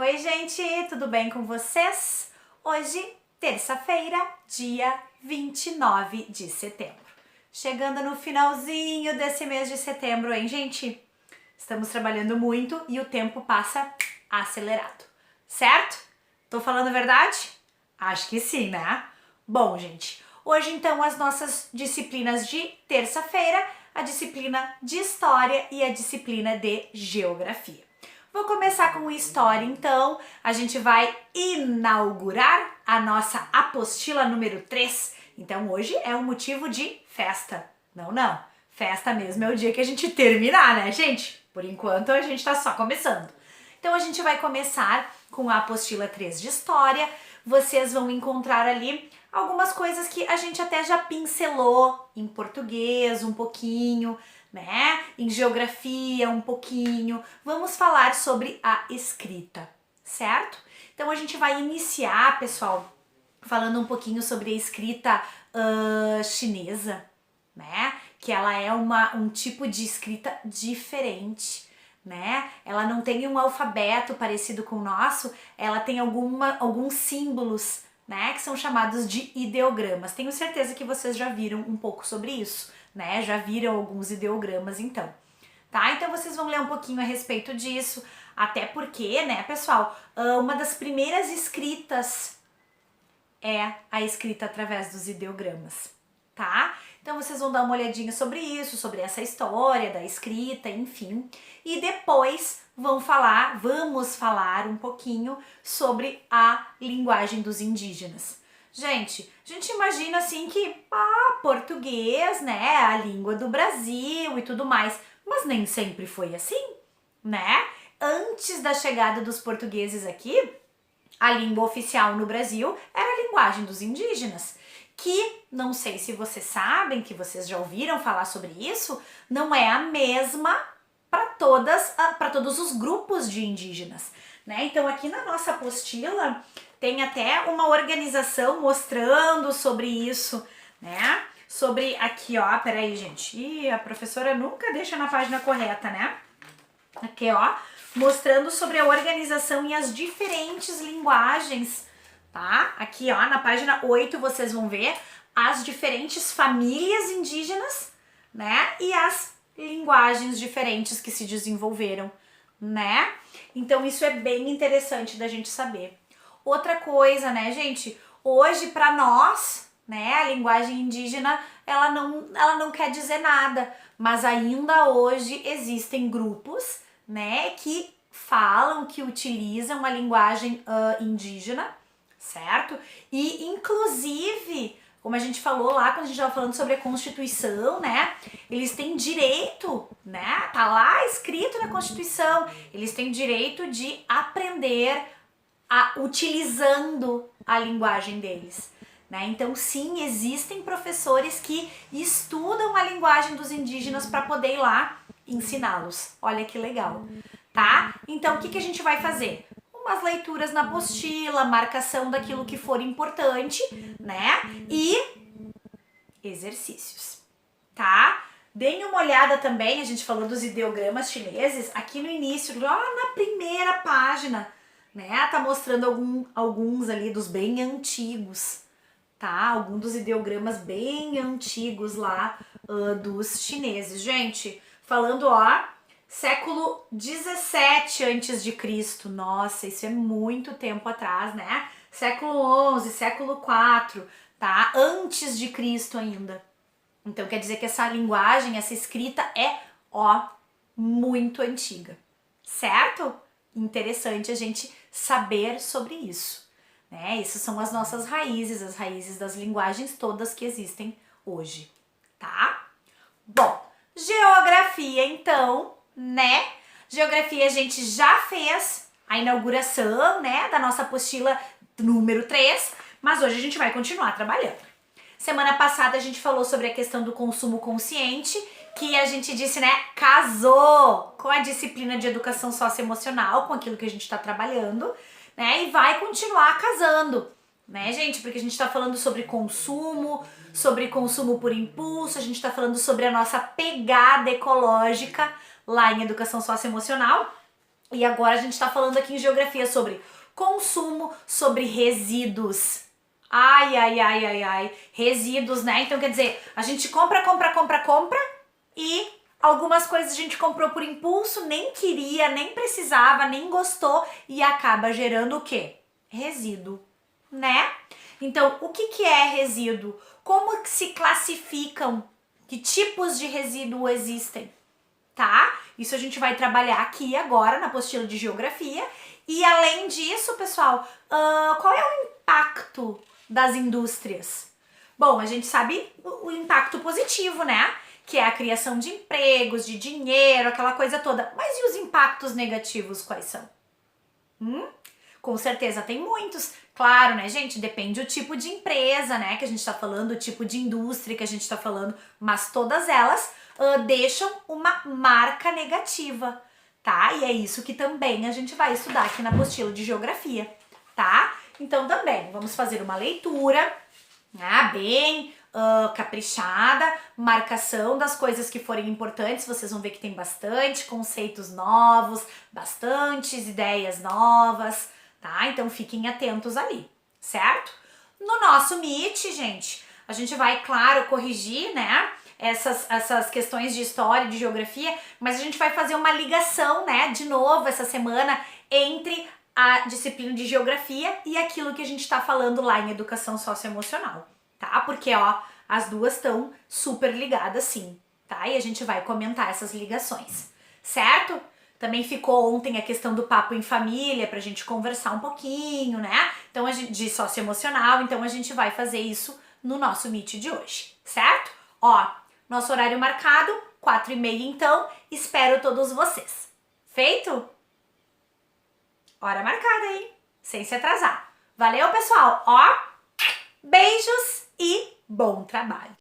Oi, gente, tudo bem com vocês? Hoje, terça-feira, dia 29 de setembro. Chegando no finalzinho desse mês de setembro, hein, gente? Estamos trabalhando muito e o tempo passa acelerado, certo? Tô falando a verdade? Acho que sim, né? Bom, gente, hoje então as nossas disciplinas de terça-feira, a disciplina de História e a disciplina de Geografia. Vou começar com História, então. A gente vai inaugurar a nossa apostila número 3. Então, hoje é um motivo de festa. Não. Festa mesmo é o dia que a gente terminar, né, gente? Por enquanto, a gente tá só começando. Então, a gente vai começar com a apostila 3 de História. Vocês vão encontrar ali algumas coisas que a gente até já pincelou em português um pouquinho, né? Em geografia um pouquinho. Vamos falar sobre a escrita, certo? Então a gente vai iniciar, pessoal, falando um pouquinho sobre a escrita chinesa, né? Que ela é um tipo de escrita diferente, né? Ela não tem um alfabeto parecido com o nosso, ela tem alguns símbolos, né? Que são chamados de ideogramas. Tenho certeza que vocês já viram um pouco sobre isso, né? Já viram alguns ideogramas, então. Tá? Então vocês vão ler um pouquinho a respeito disso, até porque, né, pessoal, uma das primeiras escritas é a escrita através dos ideogramas, tá? Então vocês vão dar uma olhadinha sobre isso, sobre essa história da escrita, enfim. E depois vamos falar um pouquinho sobre a linguagem dos indígenas. Gente, a gente imagina assim que, português, né, a língua do Brasil e tudo mais, mas nem sempre foi assim, né? Antes da chegada dos portugueses aqui, a língua oficial no Brasil era a linguagem dos indígenas, que, não sei se vocês sabem, que vocês já ouviram falar sobre isso, não é a mesma para todos os grupos de indígenas, né? Então aqui na nossa apostila tem até uma organização mostrando sobre isso, né? Sobre aqui, ó, peraí, gente. Ih, a professora nunca deixa na página correta, né? Aqui, ó, mostrando sobre a organização e as diferentes linguagens, tá? Aqui, ó, na página 8 vocês vão ver as diferentes famílias indígenas, né? E as linguagens diferentes que se desenvolveram, né? Então isso é bem interessante da gente saber. Outra coisa, né, gente? Hoje, para nós, né, a linguagem indígena, ela não quer dizer nada, mas ainda hoje existem grupos, né, que falam, que utilizam a linguagem indígena, certo? E, inclusive, como a gente falou lá, quando a gente estava falando sobre a Constituição, né, eles têm direito, né, tá lá escrito na Constituição, eles têm direito de aprender utilizando a linguagem deles, né? Então sim, existem professores que estudam a linguagem dos indígenas para poder ir lá ensiná-los. Olha que legal, tá? Então o que a gente vai fazer? Umas leituras na apostila, marcação daquilo que for importante, né? E exercícios, tá? Deem uma olhada também, a gente falou dos ideogramas chineses, aqui no início, lá na primeira página, né? Tá mostrando alguns ali dos bem antigos, tá? Alguns dos ideogramas bem antigos lá dos chineses. Gente, falando, ó, século 17 antes de Cristo. Nossa, isso é muito tempo atrás, né? Século 11, século 4, tá? Antes de Cristo ainda. Então quer dizer que essa linguagem, essa escrita é, ó, muito antiga, certo? Interessante a gente saber sobre isso, né? Essas são as nossas raízes, as raízes das linguagens todas que existem hoje, tá? Bom, geografia então, né? Geografia a gente já fez a inauguração, né, da nossa apostila número 3, mas hoje a gente vai continuar trabalhando. Semana passada a gente falou sobre a questão do consumo consciente, que a gente disse, né, casou com a disciplina de educação socioemocional, com aquilo que a gente está trabalhando, né, e vai continuar casando, né, gente, porque a gente está falando sobre consumo por impulso, a gente está falando sobre a nossa pegada ecológica lá em educação socioemocional, E agora a gente está falando aqui em geografia sobre consumo, sobre resíduos. Ai, ai, ai, ai, ai, resíduos, né? Então quer dizer, a gente compra e algumas coisas a gente comprou por impulso, nem queria, nem precisava, nem gostou e acaba gerando o quê? Resíduo, né? Então, o que é resíduo? Como que se classificam? Que tipos de resíduo existem? Tá? Isso a gente vai trabalhar aqui agora na apostila de geografia. E além disso, pessoal, qual é o impacto das indústrias? Bom, a gente sabe o impacto positivo, né? Que é a criação de empregos, de dinheiro, aquela coisa toda. Mas e os impactos negativos quais são? Com certeza tem muitos. Claro, né, gente? Depende do tipo de empresa, né, que a gente tá falando, o tipo de indústria que a gente tá falando, mas todas elas deixam uma marca negativa, tá? E é isso que também a gente vai estudar aqui na apostila de geografia, tá? Então também vamos fazer uma leitura, né, bem caprichada, marcação das coisas que forem importantes, vocês vão ver que tem bastante conceitos novos, bastantes ideias novas, tá? Então fiquem atentos ali, certo? No nosso Meet, gente, a gente vai, claro, corrigir, né, essas questões de história e de geografia, mas a gente vai fazer uma ligação, né, de novo essa semana entre a disciplina de geografia e aquilo que a gente está falando lá em educação socioemocional, tá? Porque, ó, as duas estão super ligadas sim, tá? E a gente vai comentar essas ligações, certo? Também ficou ontem a questão do papo em família pra gente conversar um pouquinho, né? Então de socioemocional, então a gente vai fazer isso no nosso Meet de hoje, certo? Ó, nosso horário marcado, 4h30 então, espero todos vocês. Feito? Hora marcada, hein? Sem se atrasar. Valeu, pessoal! Ó, beijos e bom trabalho!